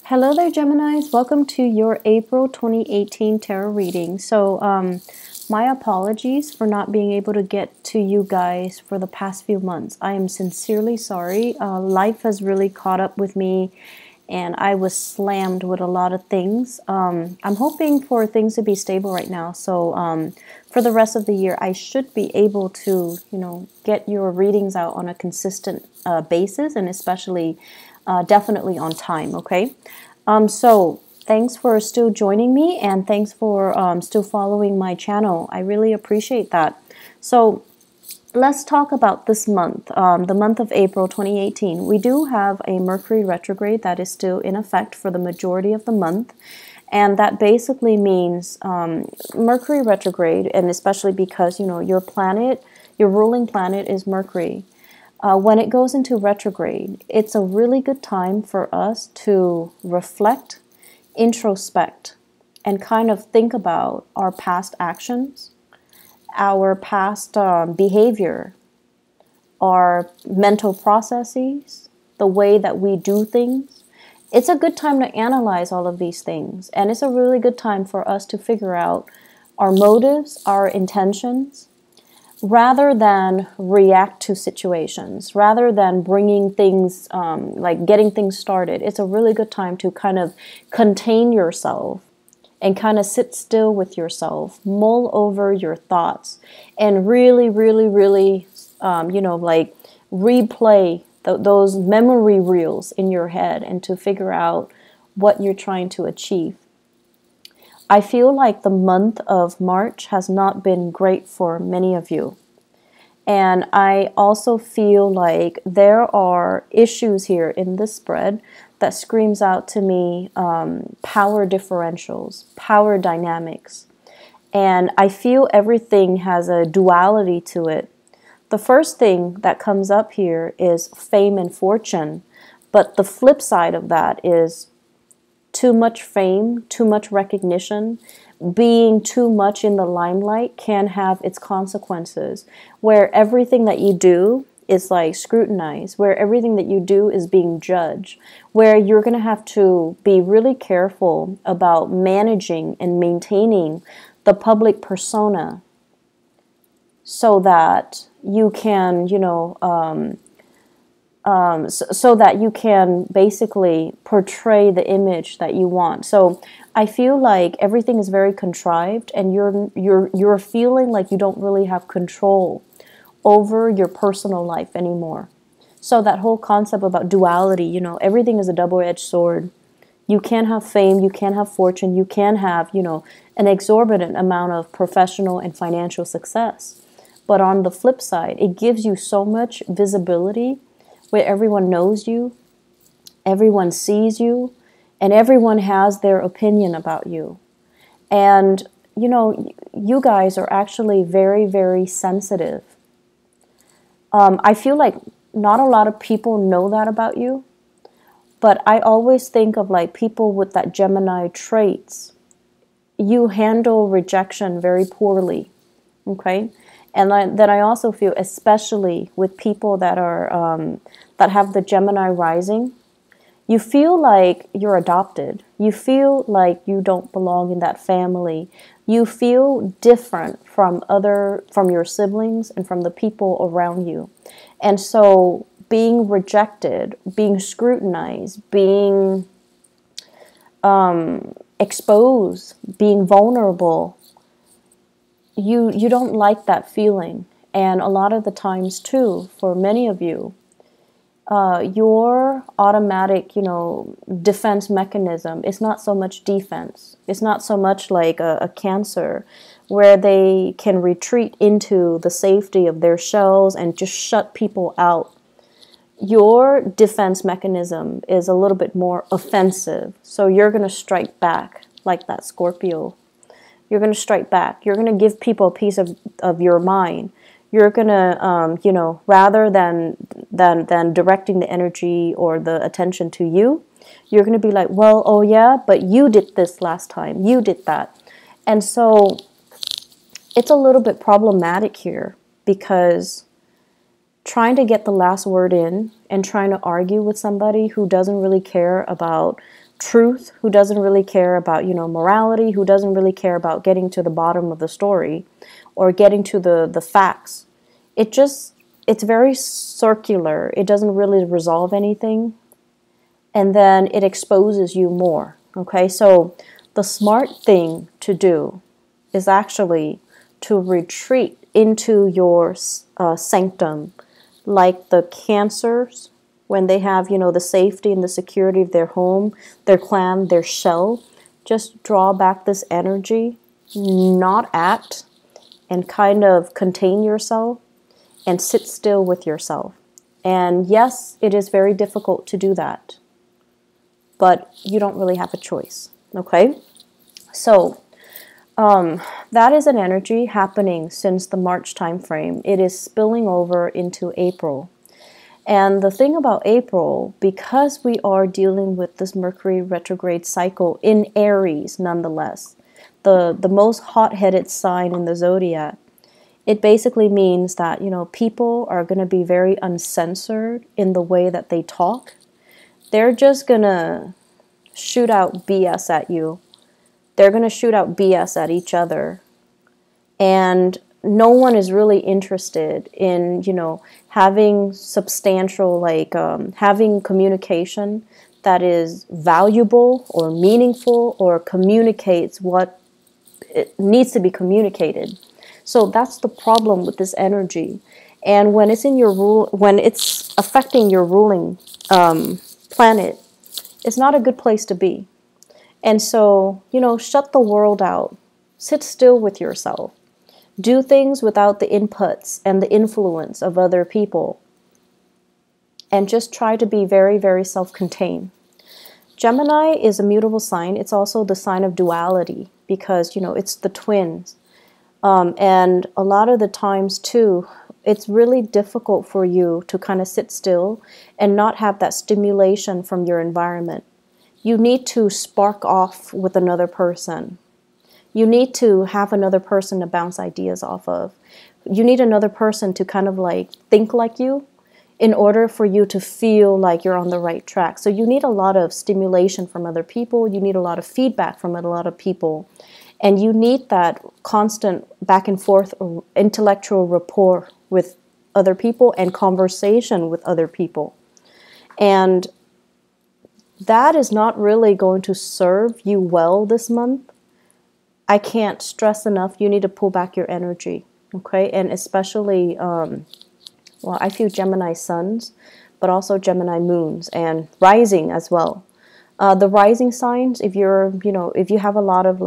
Hello there, Geminis. Welcome to your April 2018 tarot reading. My apologies for not being able to get to you guys for the past few months. I am sincerely sorry. Life has really caught up with me, and I was slammed with a lot of things. I'm hoping for things to be stable right now. For the rest of the year, I should be able to, get your readings out on a consistent basis, and especially definitely on time, okay? So thanks for still joining me, and thanks for still following my channel. I really appreciate that. So let's talk about this month, the month of April 2018. We do have a Mercury retrograde that is still in effect for the majority of the month. And that basically means Mercury retrograde, and especially because, your planet, your ruling planet is Mercury. When it goes into retrograde, it's a really good time for us to reflect, introspect, and kind of think about our past actions, our past behavior, our mental processes, the way that we do things. It's a good time to analyze all of these things, and it's a really good time for us to figure out our motives, our intentions, rather than react to situations, rather than bringing things, like getting things started. It's a really good time to kind of contain yourself and kind of sit still with yourself, mull over your thoughts, and really, really, really, replay those memory reels in your head and to figure out what you're trying to achieve. I feel like the month of March has not been great for many of you. And I also feel like there are issues here in this spread that screams out to me power differentials, power dynamics. And I feel everything has a duality to it. The first thing that comes up here is fame and fortune. But the flip side of that is too much fame, too much recognition, being too much in the limelight can have its consequences, where everything that you do is like scrutinized, where everything that you do is being judged, where you're going to have to be really careful about managing and maintaining the public persona so that you can, so that you can basically portray the image that you want. So I feel like everything is very contrived, and you're feeling like you don't really have control over your personal life anymore. So that whole concept about duality, everything is a double-edged sword. You can have fame, you can have fortune, you can have, an exorbitant amount of professional and financial success. But on the flip side, it gives you so much visibility where everyone knows you, everyone sees you, and everyone has their opinion about you. And, you guys are actually very, very sensitive. I feel like not a lot of people know that about you, but I always think of like people with that Gemini traits. You handle rejection very poorly, okay? And then I also feel, especially with people that are that have the Gemini rising, you feel like you're adopted. You feel like you don't belong in that family. You feel different from your siblings and from the people around you. And so being rejected, being scrutinized, being exposed, being vulnerable, you don't like that feeling. And a lot of the times too, for many of you, your automatic, defense mechanism is not so much defense. It's not so much like a Cancer where they can retreat into the safety of their shells and just shut people out. Your defense mechanism is a little bit more offensive. So you're going to strike back like that Scorpio. You're going to strike back. You're going to give people a piece of your mind. You're going to, rather than directing the energy or the attention to you, you're going to be like, well, oh yeah, but you did this last time. You did that. And so it's a little bit problematic here because trying to get the last word in and trying to argue with somebody who doesn't really care about truth, who doesn't really care about, morality, who doesn't really care about getting to the bottom of the story or getting to the facts. It's very circular. It doesn't really resolve anything. And then it exposes you more. Okay, so the smart thing to do is actually to retreat into your sanctum, like the Cancers, when they have, the safety and the security of their home, their clan, their shell. Just draw back this energy, not act, and kind of contain yourself and sit still with yourself. And yes, it is very difficult to do that, but you don't really have a choice, okay? So that is an energy happening since the March time frame. It is spilling over into April. And the thing about April, because we are dealing with this Mercury retrograde cycle in Aries nonetheless, the most hot-headed sign in the zodiac, it basically means that, people are going to be very uncensored in the way that they talk. They're just going to shoot out BS at you. They're going to shoot out BS at each other. And no one is really interested in, having substantial, having communication that is valuable or meaningful or communicates what it needs to be communicated. So that's the problem with this energy. And when it's in your when it's affecting your ruling planet, it's not a good place to be. And so, shut the world out. Sit still with yourself. Do things without the inputs and the influence of other people. And just try to be very, very self-contained. Gemini is a mutable sign. It's also the sign of duality because, it's the twins. And a lot of the times, too, it's really difficult for you to kind of sit still and not have that stimulation from your environment. You need to spark off with another person. You need to have another person to bounce ideas off of. You need another person to kind of think like you in order for you to feel like you're on the right track. So you need a lot of stimulation from other people. You need a lot of feedback from a lot of people. And you need that constant back and forth intellectual rapport with other people and conversation with other people. And that is not really going to serve you well this month. I can't stress enough, you need to pull back your energy, okay? And especially, I feel Gemini suns, but also Gemini moons and rising as well. The rising signs, if you have a lot of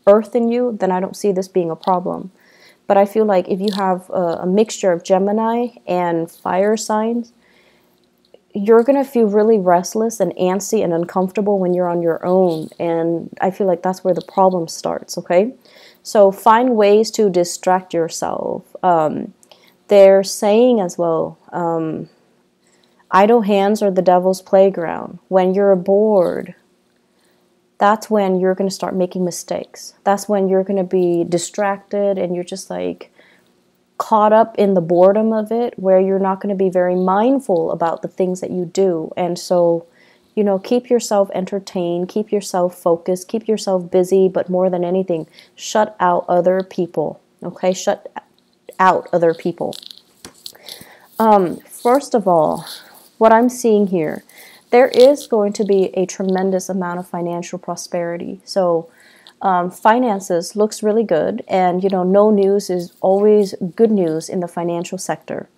earth in you, then I don't see this being a problem. But I feel like if you have a mixture of Gemini and fire signs, you're going to feel really restless and antsy and uncomfortable when you're on your own. And I feel like that's where the problem starts, okay? So find ways to distract yourself. They're saying as well, idle hands are the devil's playground. When you're bored, that's when you're going to start making mistakes. That's when you're going to be distracted and you're just caught up in the boredom of it, where you're not going to be very mindful about the things that you do. And so, keep yourself entertained, keep yourself focused, keep yourself busy, but more than anything, shut out other people, okay? Shut out other people. First of all, what I'm seeing here, there is going to be a tremendous amount of financial prosperity. So, finances looks really good, and no news is always good news in the financial sector.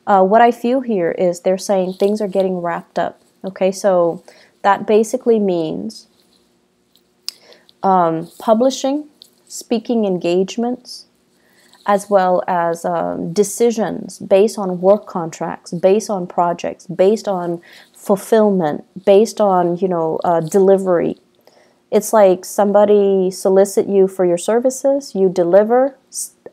What I feel here is they're saying things are getting wrapped up. Okay, so that basically means publishing, speaking engagements, as well as decisions based on work contracts, based on projects, based on fulfillment, based on delivery. It's like somebody solicit you for your services, you deliver,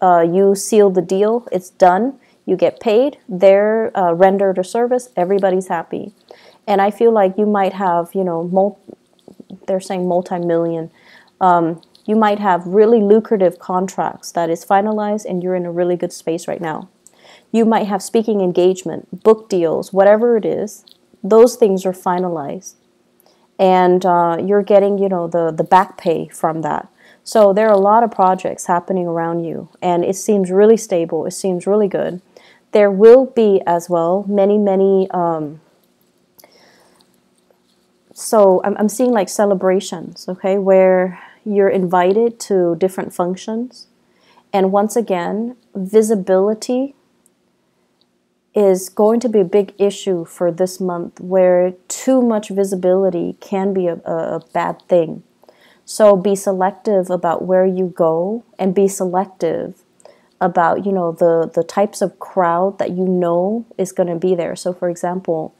you seal the deal, it's done, you get paid, they're rendered a service, everybody's happy. And I feel like you might have, they're saying multi-million, you might have really lucrative contracts that is finalized and you're in a really good space right now. You might have speaking engagement, book deals, whatever it is, those things are finalized. and you're getting, the back pay from that. So there are a lot of projects happening around you, and it seems really stable. It seems really good. There will be as well many. So I'm seeing like celebrations, okay, where you're invited to different functions, and once again, visibility is going to be a big issue for this month, where too much visibility can be a bad thing. So be selective about where you go, and be selective about, the types of crowd that is going to be there. So for example,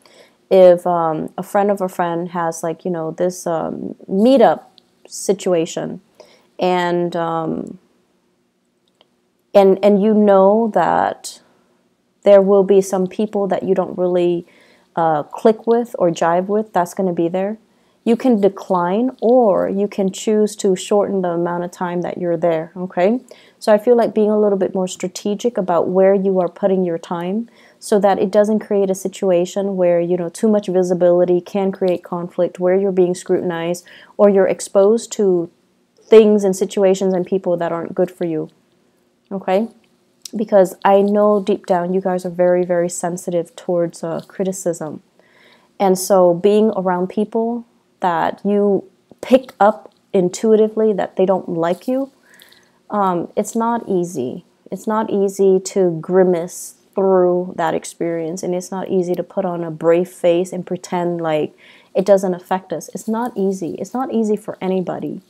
if a friend of a friend has like, this meetup situation, and that there will be some people that you don't really click with or jive with, that's going to be there. You can decline, or you can choose to shorten the amount of time that you're there, okay? So I feel like being a little bit more strategic about where you are putting your time, so that it doesn't create a situation where, too much visibility can create conflict, where you're being scrutinized, or you're exposed to things and situations and people that aren't good for you, okay? Because I know deep down you guys are very, very sensitive towards criticism. And so being around people that you pick up intuitively that they don't like you, it's not easy. It's not easy to grimace through that experience, and it's not easy to put on a brave face and pretend like it doesn't affect us. It's not easy. It's not easy for anybody.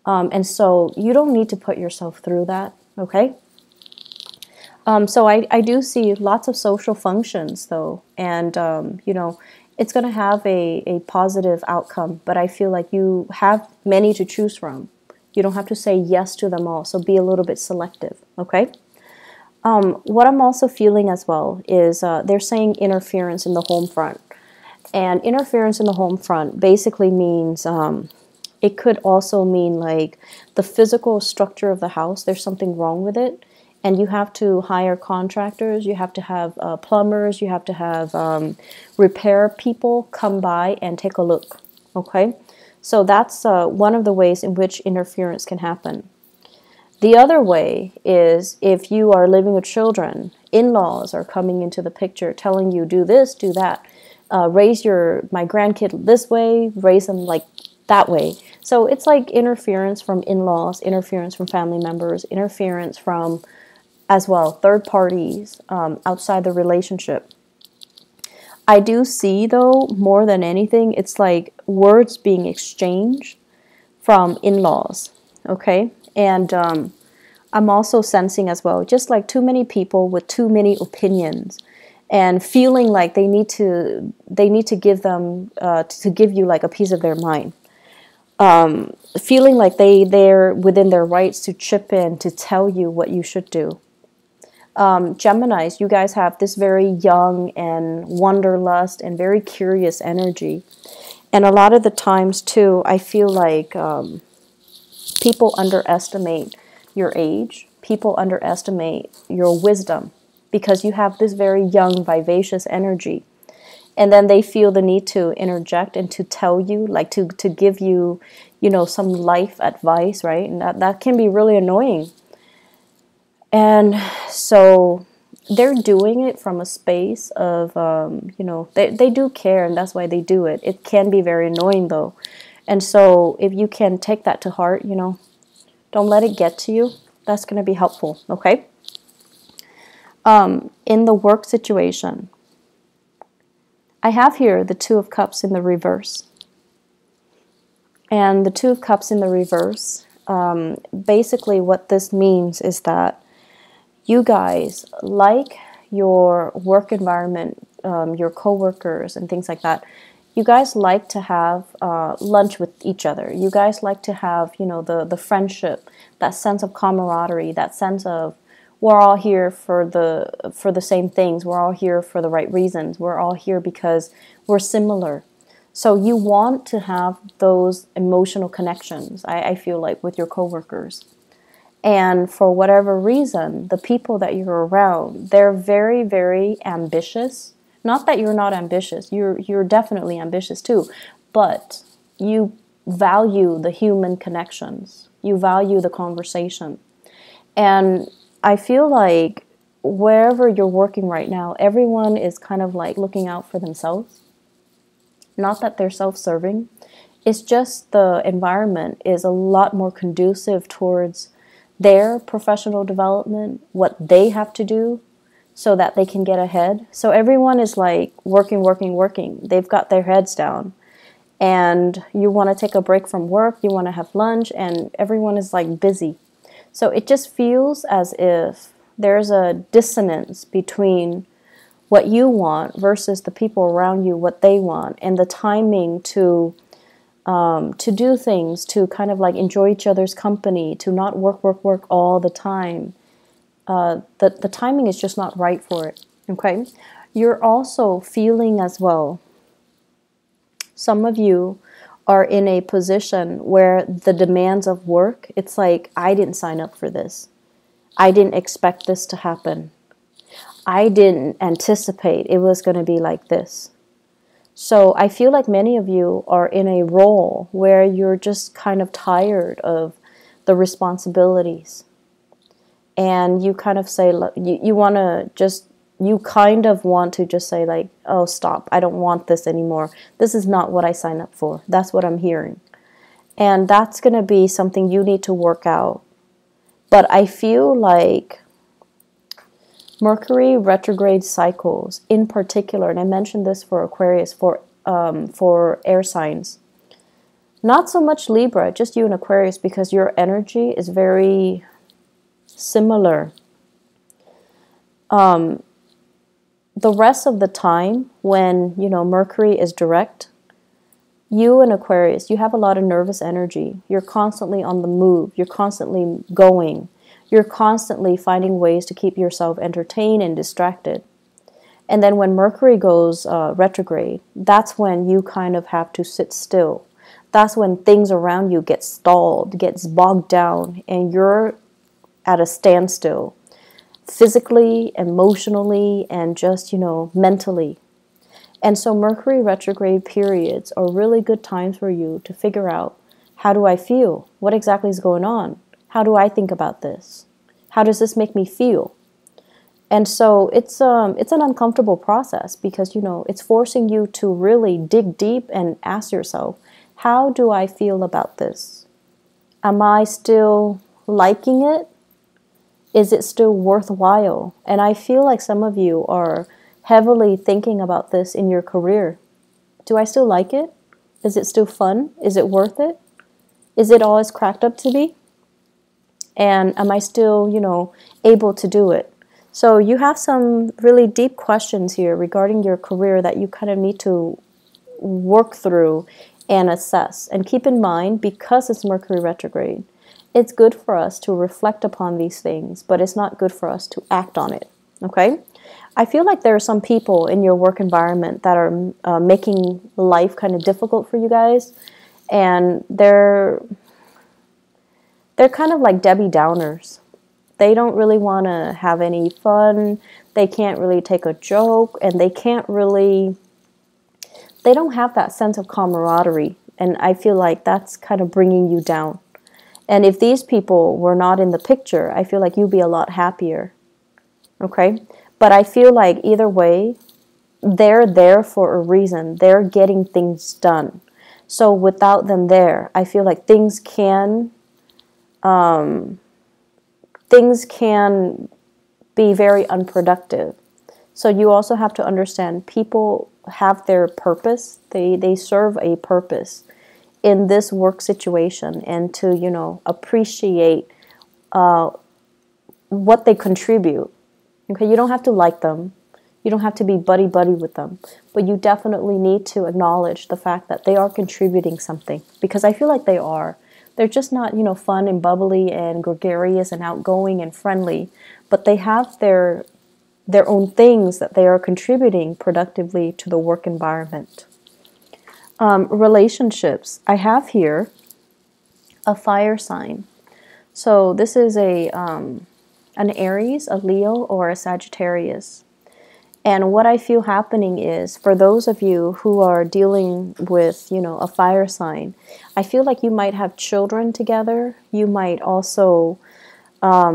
And so you don't need to put yourself through that, okay? So I do see lots of social functions, though, and, it's going to have a positive outcome, but I feel like you have many to choose from. You don't have to say yes to them all, so be a little bit selective, okay? What I'm also feeling as well is they're saying interference in the home front. And interference in the home front basically means, it could also mean like the physical structure of the house, there's something wrong with it. And you have to hire contractors, you have to have plumbers, you have to have repair people come by and take a look, okay? So that's one of the ways in which interference can happen. The other way is if you are living with children, in-laws are coming into the picture telling you, do this, do that, raise my grandkid this way, raise them like that way. So it's like interference from in-laws, interference from family members, interference from, as well, third parties outside the relationship. I do see, though, more than anything, it's like words being exchanged from in-laws, okay? And I'm also sensing as well, just like too many people with too many opinions, and feeling like they need to give them to give you like a piece of their mind. Feeling like they're within their rights to chip in to tell you what you should do. Geminis, you guys have this very young and wanderlust and very curious energy. And a lot of the times, too, I feel like people underestimate your age. People underestimate your wisdom because you have this very young, vivacious energy. And then they feel the need to interject and to tell you, like to give you, some life advice, right? And that can be really annoying. And so they're doing it from a space of, they do care, and that's why they do it. It can be very annoying, though. And so if you can take that to heart, don't let it get to you. That's going to be helpful, okay? In the work situation, I have here the Two of Cups in the reverse. And the Two of Cups in the reverse, basically what this means is that you guys like your work environment, your coworkers and things like that. You guys like to have lunch with each other. You guys like to have, the friendship, that sense of camaraderie, that sense of we're all here for the same things. We're all here for the right reasons. We're all here because we're similar. So you want to have those emotional connections, I feel like, with your coworkers. And for whatever reason, the people that you're around, they're very, very ambitious. Not that you're not ambitious. You're definitely ambitious too. But you value the human connections. You value the conversation. And I feel like wherever you're working right now, everyone is kind of like looking out for themselves. Not that they're self-serving. It's just the environment is a lot more conducive towards their professional development, what they have to do so that they can get ahead. So everyone is like working, working, working. They've got their heads down. And you want to take a break from work, you want to have lunch, and everyone is like busy. So it just feels as if there's a dissonance between what you want versus the people around you, what they want, and the timing to do things, to kind of like enjoy each other's company, to not work, work, work all the time. The timing is just not right for it, okay? You're also feeling as well, some of you are in a position where the demands of work, it's like, I didn't sign up for this. I didn't expect this to happen. I didn't anticipate it was going to be like this. So I feel like many of you are in a role where you're just kind of tired of the responsibilities. And you kind of say, you want to just, you kind of want to just say like, oh, stop, I don't want this anymore. This is not what I signed up for. That's what I'm hearing. And that's going to be something you need to work out. But I feel like Mercury retrograde cycles in particular, and I mentioned this for Aquarius, for air signs. Not so much Libra, just you and Aquarius, because your energy is very similar. The rest of the time when, Mercury is direct, you and Aquarius, you have a lot of nervous energy. You're constantly on the move. You're constantly going. You're constantly finding ways to keep yourself entertained and distracted. And then when Mercury goes retrograde, that's when you kind of have to sit still. That's when things around you get stalled, gets bogged down, and you're at a standstill. Physically, emotionally, and just, mentally. And so Mercury retrograde periods are really good times for you to figure out, how do I feel? What exactly is going on? How do I think about this? How does this make me feel? And so it's an uncomfortable process because, it's forcing you to really dig deep and ask yourself, how do I feel about this? Am I still liking it? Is it still worthwhile? And I feel like some of you are heavily thinking about this in your career. Do I still like it? Is it still fun? Is it worth it? Is it all it's cracked up to be? And am I still, able to do it? So you have some really deep questions here regarding your career that you kind of need to work through and assess. And keep in mind, because it's Mercury retrograde, it's good for us to reflect upon these things, but it's not good for us to act on it, okay? I feel like there are some people in your work environment that are making life kind of difficult for you guys, and they're kind of like Debbie Downers. They don't really want to have any fun, they can't really take a joke, and they don't have that sense of camaraderie, and I feel like that's kind of bringing you down. And if these people were not in the picture, I feel like you'd be a lot happier. Okay? But I feel like either way, they're there for a reason. They're getting things done. So without them there, I feel like things can be very unproductive. So you also have to understand people have their purpose. They serve a purpose in this work situation, and to, appreciate what they contribute. Okay, you don't have to like them. You don't have to be buddy-buddy with them. But you definitely need to acknowledge the fact that they are contributing something. Because I feel like they are. They're just not, fun and bubbly and gregarious and outgoing and friendly. But they have their own things that they are contributing productively to the work environment. Relationships. I have here a fire sign. So this is an Aries, a Leo, or a Sagittarius. And what I feel happening is, for those of you who are dealing with, a fire sign, I feel like you might have children together. You might also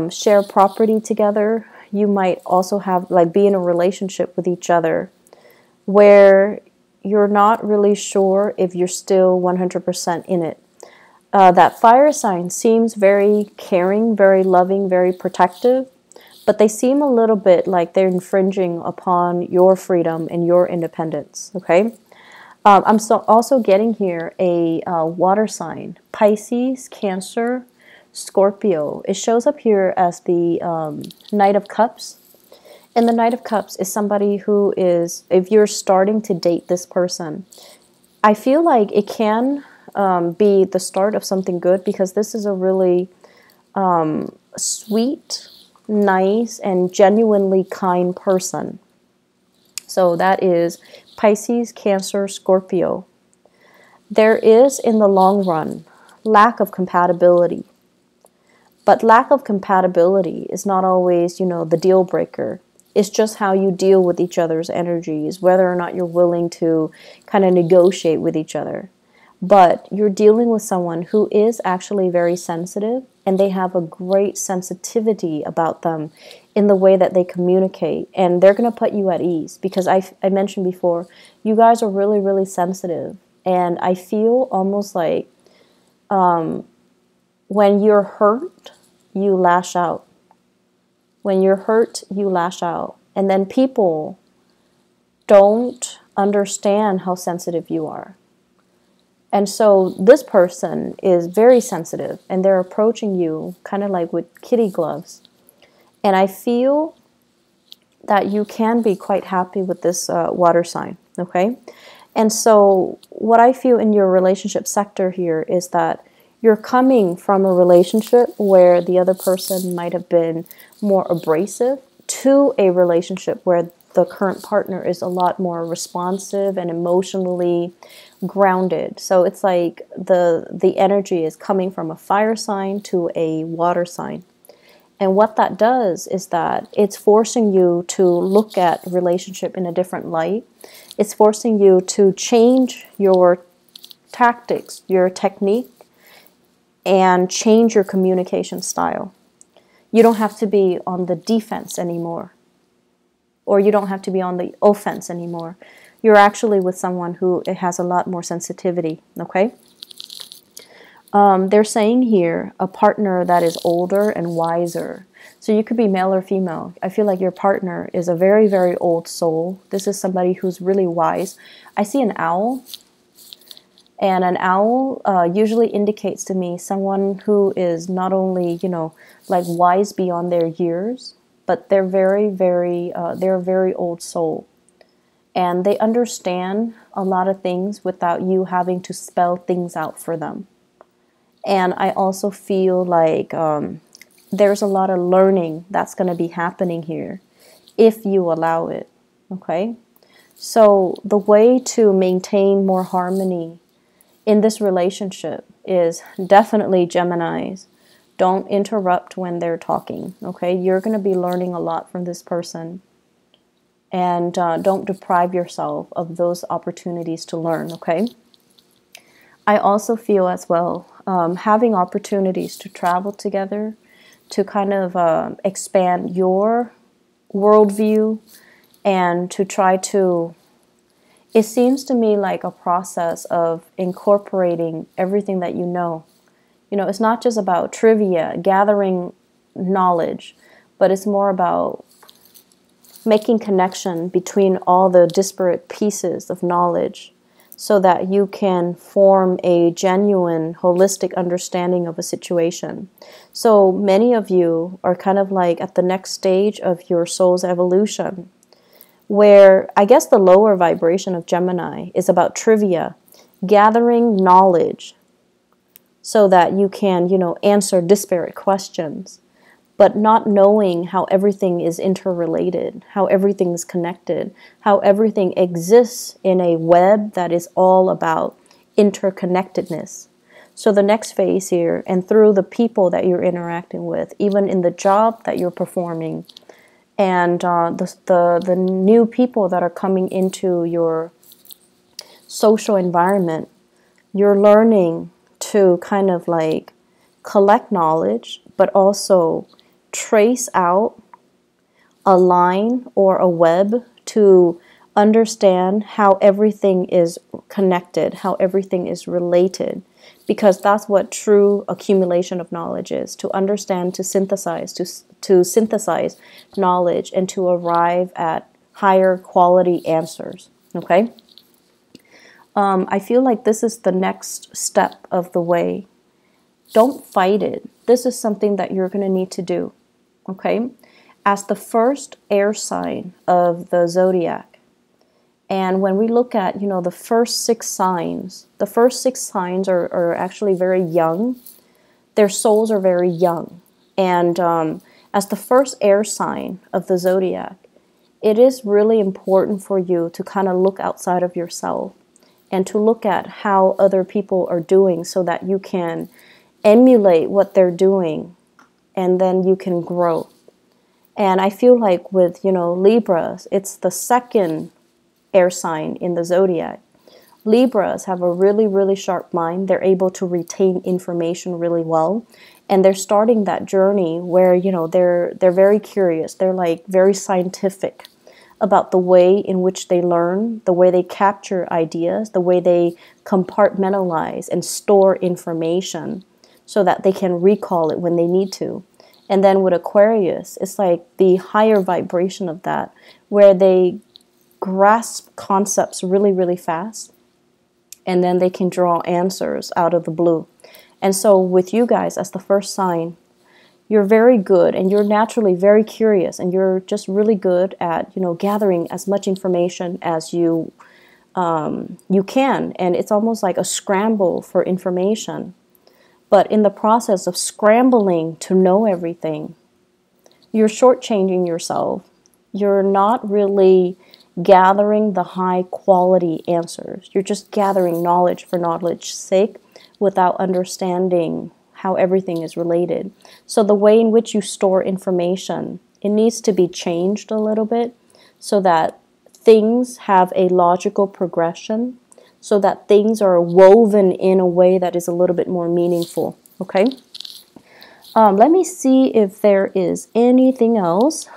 share property together. You might also have, like, be in a relationship with each other where you're not really sure if you're still 100% in it. That fire sign seems very caring, very loving, very protective, but they seem a little bit like they're infringing upon your freedom and your independence, okay? I'm also getting here a water sign, Pisces, Cancer, Scorpio. It shows up here as the Knight of Cups. And the Knight of Cups is somebody who is, if you're starting to date this person, I feel like it can be the start of something good, because this is a really sweet, nice, and genuinely kind person. So that is Pisces, Cancer, Scorpio. There is, in the long run, lack of compatibility. But lack of compatibility is not always, the deal breaker. It's just how you deal with each other's energies, whether or not you're willing to kind of negotiate with each other. But you're dealing with someone who is actually very sensitive, and they have a great sensitivity about them in the way that they communicate. And they're going to put you at ease, because I mentioned before, you guys are really, really sensitive. And I feel almost like when you're hurt, you lash out. When you're hurt, you lash out. And then people don't understand how sensitive you are. And so this person is very sensitive, and they're approaching you kind of like with kitty gloves. And I feel that you can be quite happy with this water sign, okay? And so what I feel in your relationship sector here is that you're coming from a relationship where the other person might have been more abrasive to a relationship where the current partner is a lot more responsive and emotionally grounded. So it's like the energy is coming from a fire sign to a water sign. And what that does is that it's forcing you to look at relationship in a different light. It's forcing you to change your tactics, your technique, and change your communication style. You don't have to be on the defense anymore, or you don't have to be on the offense anymore. You're actually with someone who has a lot more sensitivity, okay? They're saying here a partner that is older and wiser. So you could be male or female. I feel like your partner is a very, very old soul. This is somebody who's really wise. I see an owl. And an owl usually indicates to me someone who is not only, like wise beyond their years, but they're they're a very old soul. And they understand a lot of things without you having to spell things out for them. And I also feel like there's a lot of learning that's going to be happening here if you allow it, okay? So the way to maintain more harmony in this relationship is definitely, Geminis, don't interrupt when they're talking, okay? You're going to be learning a lot from this person. And don't deprive yourself of those opportunities to learn, okay? I also feel as well, having opportunities to travel together, to kind of expand your worldview, and to try to, it seems to me like a process of incorporating everything that you know. It's not just about trivia, gathering knowledge, but it's more about making connection between all the disparate pieces of knowledge so that you can form a genuine, holistic understanding of a situation. So many of you are kind of like at the next stage of your soul's evolution, where I guess the lower vibration of Gemini is about trivia, gathering knowledge so that you can, answer disparate questions, but not knowing how everything is interrelated, how everything is connected, how everything exists in a web that is all about interconnectedness. So the next phase here, and through the people that you're interacting with, even in the job that you're performing, and the new people that are coming into your social environment, you're learning to kind of like collect knowledge, but also trace out a line or a web to understand how everything is connected, how everything is related, because that's what true accumulation of knowledge is: to understand, to synthesize knowledge and to arrive at higher quality answers. Okay. I feel like this is the next step of the way. Don't fight it. This is something that you're going to need to do. Okay. As the first air sign of the zodiac, and when we look at, the first 6 signs, the first 6 signs are actually very young. Their souls are very young. And as the first air sign of the zodiac, it is really important for you to kind of look outside of yourself and to look at how other people are doing so that you can emulate what they're doing, and then you can grow. And I feel like with, Libras, it's the second air sign in the zodiac. Libras have a really, really sharp mind. They're able to retain information really well. And they're starting that journey where, they're very curious. They're like very scientific about the way in which they learn, the way they capture ideas, the way they compartmentalize and store information so that they can recall it when they need to. And then with Aquarius, it's like the higher vibration of that, where they grasp concepts really, really fast, and then they can draw answers out of the blue. And so with you guys, as the first sign, you're very good, and you're naturally very curious, and you're just really good at, gathering as much information as you can. And it's almost like a scramble for information. But in the process of scrambling to know everything, you're shortchanging yourself. You're not really gathering the high quality answers. You're just gathering knowledge for knowledge's sake without understanding how everything is related. So the way in which you store information, it needs to be changed a little bit so that things have a logical progression, so that things are woven in a way that is a little bit more meaningful. Okay? Let me see if there is anything else.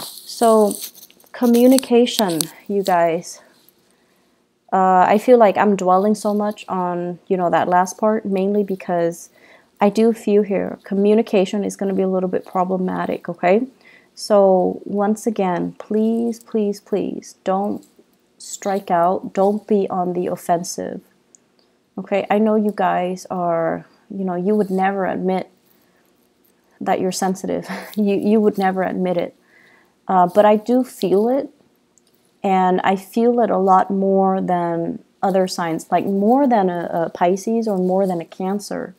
So, communication, you guys. I feel like I'm dwelling so much on, that last part, mainly because I do feel here communication is going to be a little bit problematic, okay? So once again, please, please, please don't strike out. Don't be on the offensive, okay? I know you guys are, you would never admit that you're sensitive. You would never admit it. But I do feel it. And I feel it a lot more than other signs, like more than a Pisces or more than a Cancer.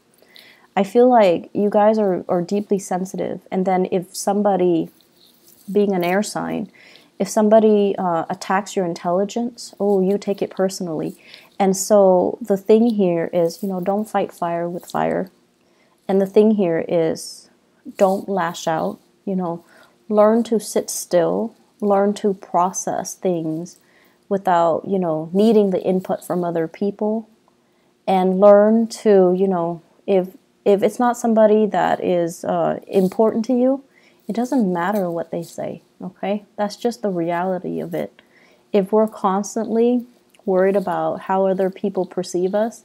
I feel like you guys are deeply sensitive. And then if somebody, being an air sign, if somebody attacks your intelligence, you take it personally. And so the thing here is, don't fight fire with fire. And the thing here is, don't lash out, learn to sit still. Learn to process things without, needing the input from other people, and learn to, if it's not somebody that is important to you, it doesn't matter what they say, okay? That's just the reality of it. If we're constantly worried about how other people perceive us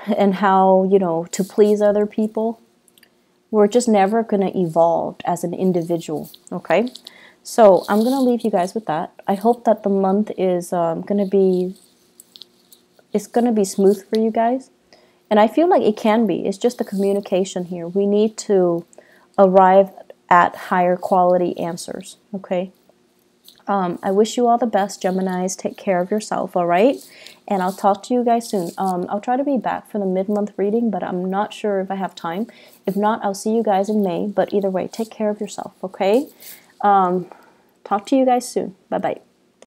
and how, to please other people, we're just never going to evolve as an individual, okay? So I'm going to leave you guys with that. I hope that the month is going to be smooth for you guys. And I feel like it can be. It's just the communication here. We need to arrive at higher quality answers, okay? I wish you all the best, Geminis. Take care of yourself, all right? And I'll talk to you guys soon. I'll try to be back for the mid-month reading, but I'm not sure if I have time. If not, I'll see you guys in May. But either way, take care of yourself, okay? Talk to you guys soon. Bye-bye.